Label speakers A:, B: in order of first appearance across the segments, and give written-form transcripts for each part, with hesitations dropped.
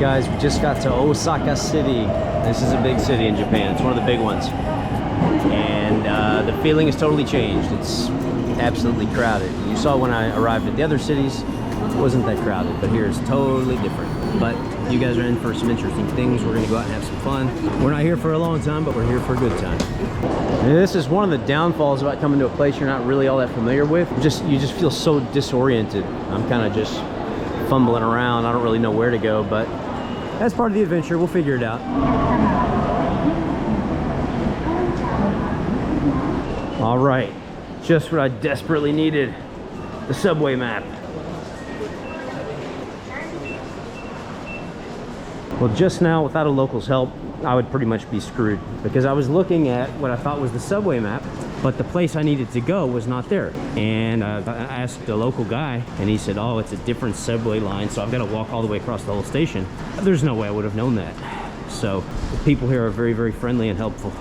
A: Guys, we just got to Osaka City. This is a big city in Japan. It's one of the big ones. And the feeling has totally changed. It's absolutely crowded. You saw when I arrived at the other cities, it wasn't that crowded, but here it's totally different. But you guys are in for some interesting things. We're gonna go out and have some fun. We're not here for a long time, but we're here for a good time. And this is one of the downfalls about coming to a place you're not really all that familiar with. You just feel so disoriented. I'm kind of just fumbling around. I don't really know where to go, but that's part of the adventure. We'll figure it out. All right, just what I desperately needed, the subway map. Well, just now, without a local's help, I would pretty much be screwed because I was looking at what I thought was the subway map, but the place I needed to go was not there. And I asked the local guy, and he said, oh, it's a different subway line, so I've got to walk all the way across the whole station. There's no way I would have known that. So the people here are very, very friendly and helpful.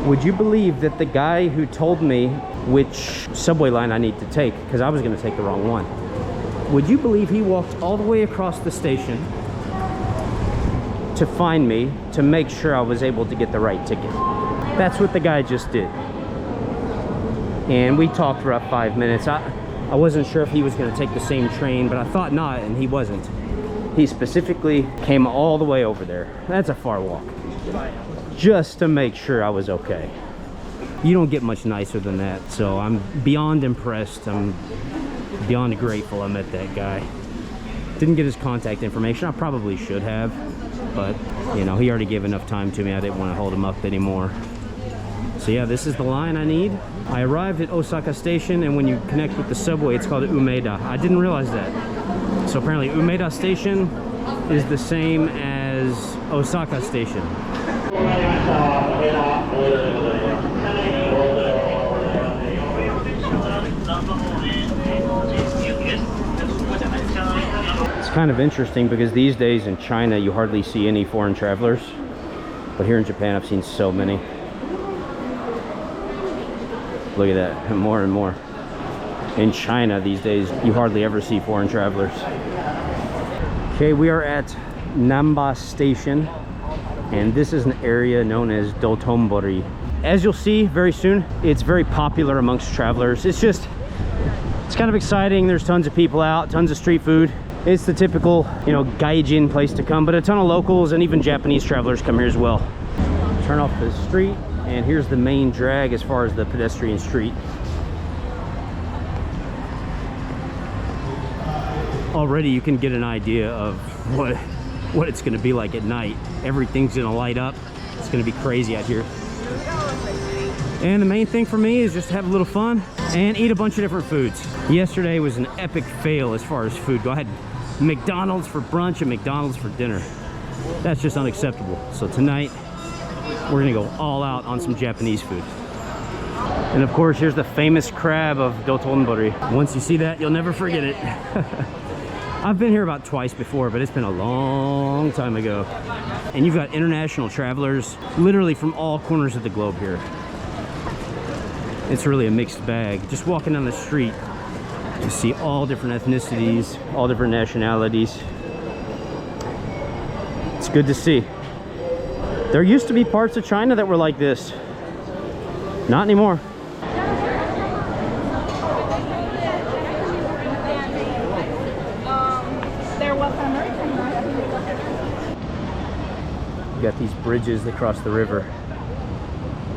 A: Would you believe that the guy who told me which subway line I need to take, because I was going to take the wrong one, would you believe he walked all the way across the station to find me to make sure I was able to get the right ticket? That's what the guy just did. And we talked for about 5 minutes. I wasn't sure if he was going to take the same train, but I thought not, and he wasn't. He specifically came all the way over there. That's a far walk. Just to make sure I was okay. You don't get much nicer than that, so I'm beyond impressed. I'm beyond grateful I met that guy. Didn't get his contact information. I probably should have, but you know, he already gave enough time to me. I didn't want to hold him up anymore. So yeah, this is the line I need. I arrived at Osaka Station, and when you connect with the subway, it's called Umeda. I didn't realize that. So apparently Umeda Station is the same as Osaka Station. It's kind of interesting because these days in China you hardly see any foreign travelers, but here in Japan I've seen so many. Look at that, more and more. In China these days you hardly ever see foreign travelers. Okay, we are at Namba station, and this is an area known as Dotombori. As you'll see very soon, it's very popular amongst travelers. It's kind of exciting. There's tons of people out, tons of street food. It's the typical, you know, gaijin place to come, but a ton of locals and even Japanese travelers come here as well. Turn off the street, and here's the main drag as far as the pedestrian street. Already you can get an idea of what it's going to be like at night. Everything's going to light up. It's going to be crazy out here. And the main thing for me is just have a little fun and eat a bunch of different foods. Yesterday was an epic fail as far as food go. I had McDonald's for brunch and McDonald's for dinner. That's just unacceptable. So tonight we're gonna go all out on some Japanese food. And of course, here's the famous crab of Dotombori. Once you see that, you'll never forget it. I've been here about twice before, but it's been a long time ago. And you've got international travelers literally from all corners of the globe here. It's really a mixed bag. Just walking down the street, you see all different ethnicities, all different nationalities. It's good to see. There used to be parts of China that were like this. Not anymore. You got these bridges that cross the river,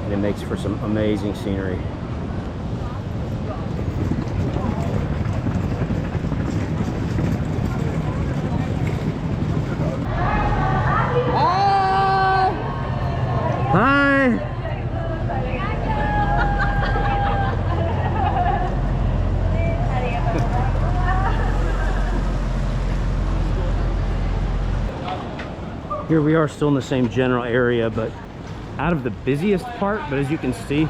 A: and it makes for some amazing scenery. Hi! Here we are still in the same general area, but out of the busiest part. But as you can see,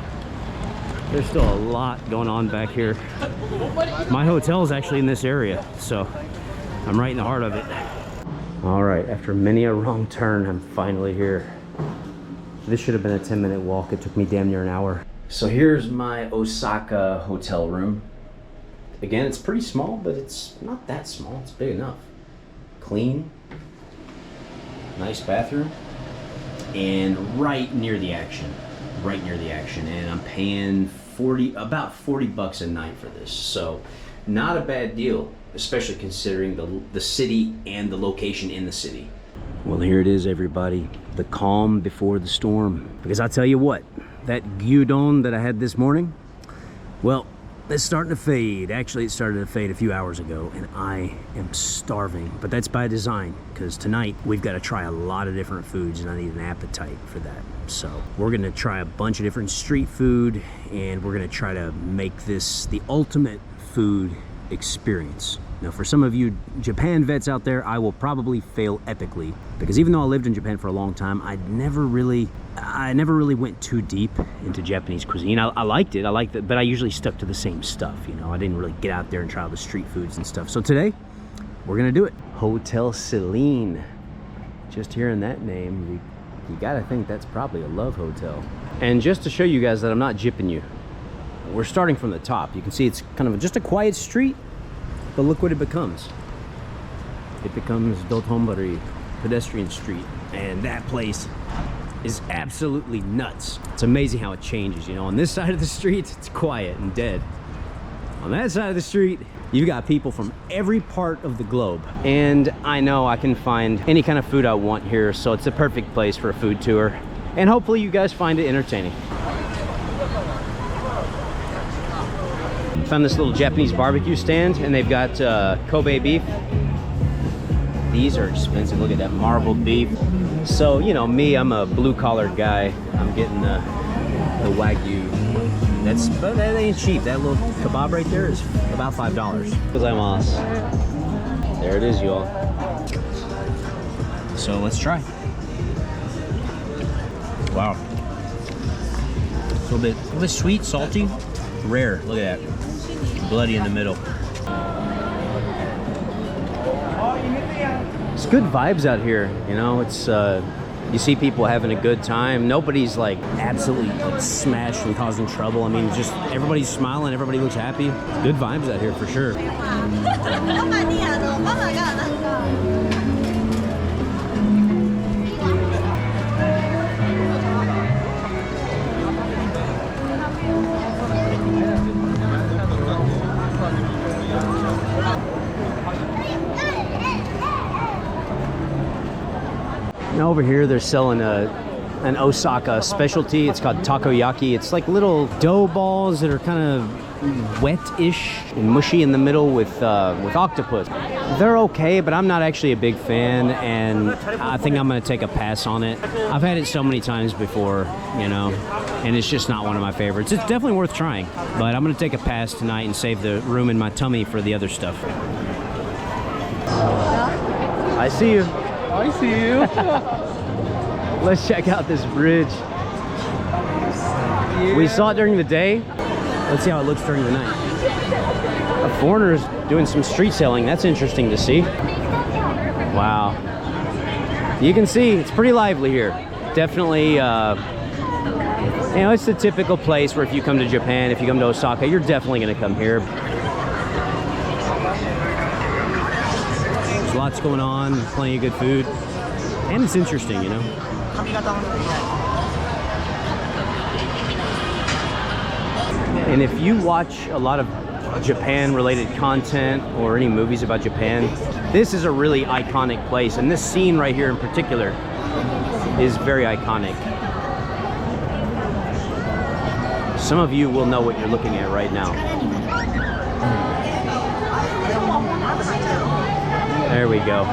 A: there's still a lot going on back here. My hotel is actually in this area, so I'm right in the heart of it. All right, after many a wrong turn, I'm finally here. This should have been a 10-minute walk. It took me damn near an hour. So here's my Osaka hotel room. Again, it's pretty small, but it's not that small. It's big enough. Clean. Nice bathroom. And right near the action. Right near the action. And I'm paying about 40 bucks a night for this. So not a bad deal, especially considering the city and the location in the city. Well, here it is, everybody. The calm before the storm. Because I'll tell you what, that gyudon that I had this morning, well, it's starting to fade. Actually, it started to fade a few hours ago, and I am starving. But that's by design, because tonight we've got to try a lot of different foods, and I need an appetite for that. So we're gonna try a bunch of different street food, and we're gonna try to make this the ultimate food experience. Now, for some of you Japan vets out there, I will probably fail epically, because even though I lived in Japan for a long time, I never really went too deep into Japanese cuisine. I liked it, but I usually stuck to the same stuff, you know. I didn't really get out there and try all the street foods and stuff. So today, we're gonna do it. Hotel Celine. Just hearing that name, you gotta think that's probably a love hotel. And just to show you guys that I'm not jipping you, we're starting from the top. You can see it's kind of just a quiet street, but look what it becomes. It becomes Dotombori Pedestrian Street, and that place is absolutely nuts. It's amazing how it changes, you know. On this side of the street, it's quiet and dead. On that side of the street, you've got people from every part of the globe. And I know I can find any kind of food I want here, so it's the perfect place for a food tour. And hopefully you guys find it entertaining. Found this little Japanese barbecue stand, and they've got Kobe beef. These are expensive. Look at that marbled beef. So, you know, me, I'm a blue-collar guy. I'm getting the Wagyu. But that ain't cheap. That little kebab right there is about $5. There it is, y'all. So let's try. Wow. A little bit sweet, salty, rare. Look at that. Bloody in the middle. It's good vibes out here, you know. It's you see people having a good time. Nobody's like absolutely like smashed and causing trouble. I mean, just everybody's smiling, everybody looks happy. Good vibes out here for sure. Now over here they're selling an Osaka specialty. It's called takoyaki. It's like little dough balls that are kind of wet-ish and mushy in the middle with octopus. They're okay, but I'm not actually a big fan, and I think I'm gonna take a pass on it. I've had it so many times before, you know, and it's just not one of my favorites. It's definitely worth trying, but I'm gonna take a pass tonight and save the room in my tummy for the other stuff. I see you. I see you. Let's check out this bridge. Yeah. We saw it during the day. Let's see how it looks during the night. A foreigner's doing some street selling. That's interesting to see. Wow. You can see it's pretty lively here. Definitely, you know, it's the typical place where if you come to Japan, if you come to Osaka, you're definitely going to come here. There's lots going on, plenty of good food, and it's interesting, you know. And if you watch a lot of Japan-related content or any movies about Japan, this is a really iconic place, and this scene right here in particular is very iconic. Some of you will know what you're looking at right now. There we go.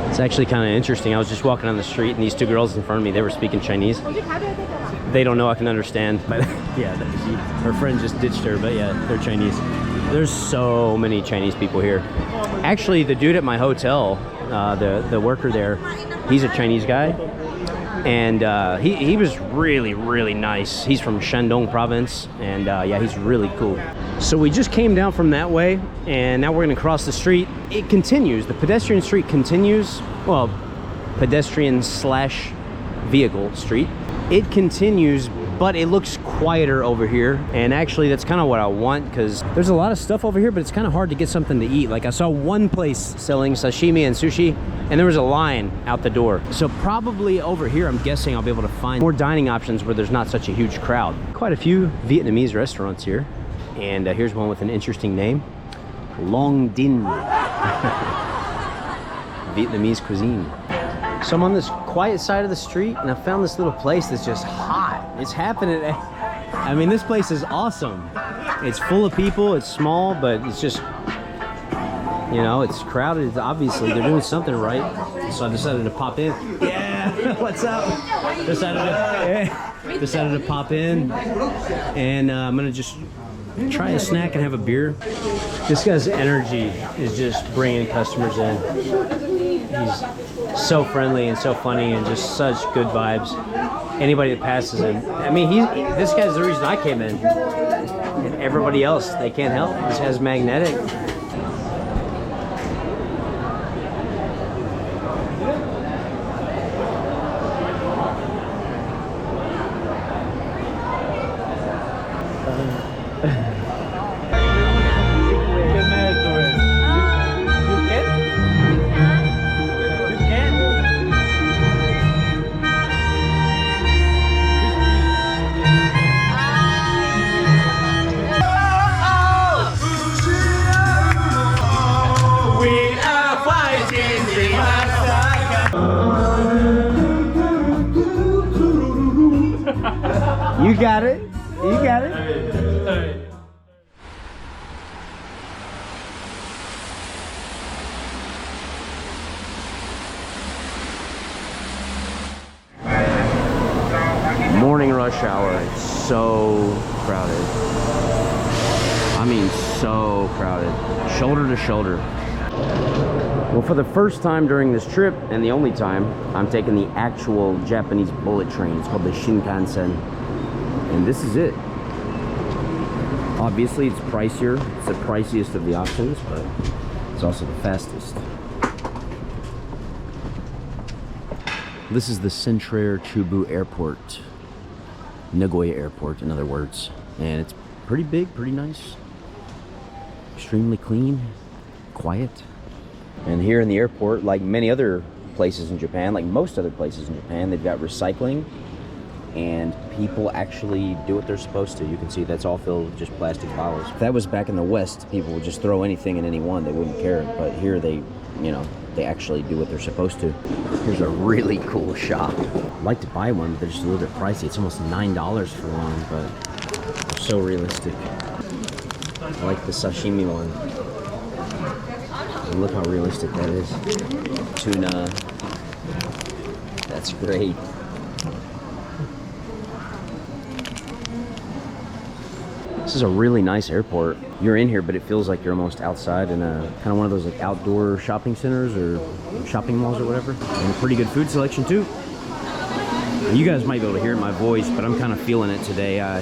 A: It's actually kind of interesting. I was just walking on the street and these two girls in front of me, they were speaking Chinese. They don't know I can understand, but yeah, her friend just ditched her, but yeah, they're Chinese. There's so many Chinese people here. Actually, the dude at my hotel, the worker there, he's a Chinese guy. And he was really, really nice. He's from Shandong province, and yeah, he's really cool. So we just came down from that way, and now we're gonna cross the street. It continues, the pedestrian street continues. Well, pedestrian slash vehicle street. It continues, but it looks quieter over here. And actually that's kind of what I want, because there's a lot of stuff over here, but it's kind of hard to get something to eat. Like I saw one place selling sashimi and sushi, and there was a line out the door. So probably over here, I'm guessing I'll be able to find more dining options where there's not such a huge crowd. Quite a few Vietnamese restaurants here. And here's one with an interesting name, Long Din. Vietnamese cuisine. So I'm on this quiet side of the street, and I found this little place that's just hot. It's happening. I mean, this place is awesome. It's full of people, it's small, but it's just, you know, it's crowded. It's obviously, they're doing something right. So I decided to pop in. Yeah, what's up? Decided to pop in, and I'm gonna just try a snack and have a beer. This guy's energy is just bringing customers in. He's so friendly and so funny and just such good vibes. Anybody that passes him, I mean, this guy's the reason I came in. And everybody else, they can't help. This guy's magnetic. You got it. You got it. Morning rush hour. It's so crowded. I mean, so crowded. Shoulder to shoulder. Well, for the first time during this trip, and the only time, I'm taking the actual Japanese bullet train. It's called the Shinkansen. And this is it. Obviously, it's pricier. It's the priciest of the options, but it's also the fastest. This is the Centrair Chubu Airport. Nagoya Airport, in other words. And it's pretty big, pretty nice. Extremely clean, quiet. And here in the airport, like many other places in Japan, like most other places in Japan, they've got recycling. And people actually do what they're supposed to. You can see that's all filled with just plastic bottles. If that was back in the West, people would just throw anything in anyone. They wouldn't care. But here they, you know, they actually do what they're supposed to. Here's a really cool shop. I'd like to buy one, but they're just a little bit pricey. It's almost $9 for one, but they're so realistic. I like the sashimi one. And look how realistic that is. Tuna. That's great. This is a really nice airport. You're in here, but it feels like you're almost outside in a kind of one of those like outdoor shopping centers or shopping malls or whatever. And a pretty good food selection too. You guys might be able to hear my voice, but I'm kind of feeling it today. I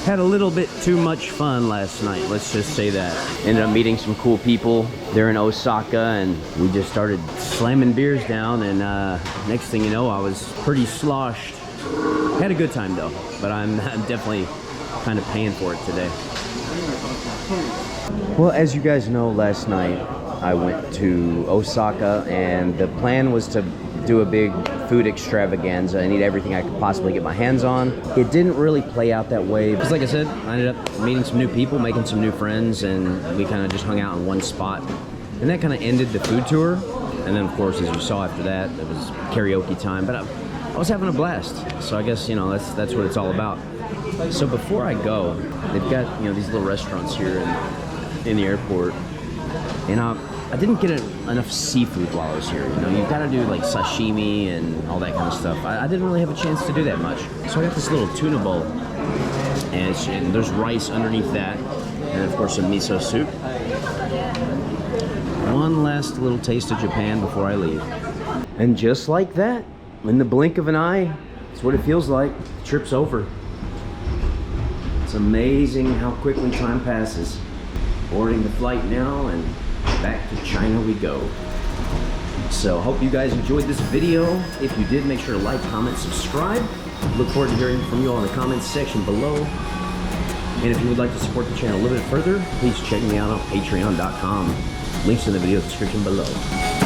A: had a little bit too much fun last night, let's just say that. Ended up meeting some cool people. They're in Osaka, and we just started slamming beers down, and next thing you know, I was pretty sloshed. Had a good time though, but I'm definitely kind of paying for it today. Well, as you guys know, last night I went to Osaka, and the plan was to do a big food extravaganza and eat everything I could possibly get my hands on. It didn't really play out that way, because like I said, I ended up meeting some new people, making some new friends, and we kind of just hung out in one spot. And that kind of ended the food tour. And then of course, as you saw after that, it was karaoke time, but I was having a blast. So I guess, you know, that's what it's all about. So before I go, they've got, you know, these little restaurants here in the airport, and I didn't get enough seafood while I was here. You know, you've got to do like sashimi and all that kind of stuff. I didn't really have a chance to do that much. So I got this little tuna bowl, and there's rice underneath that, and of course some miso soup. One last little taste of Japan before I leave. And just like that, in the blink of an eye, it's what it feels like. The trip's over. It's amazing how quickly time passes. Boarding the flight now and back to China we go. So hope you guys enjoyed this video. If you did, make sure to like, comment, subscribe. Look forward to hearing from you all in the comments section below. And if you would like to support the channel a little bit further, please check me out on patreon.com. Links in the video description below.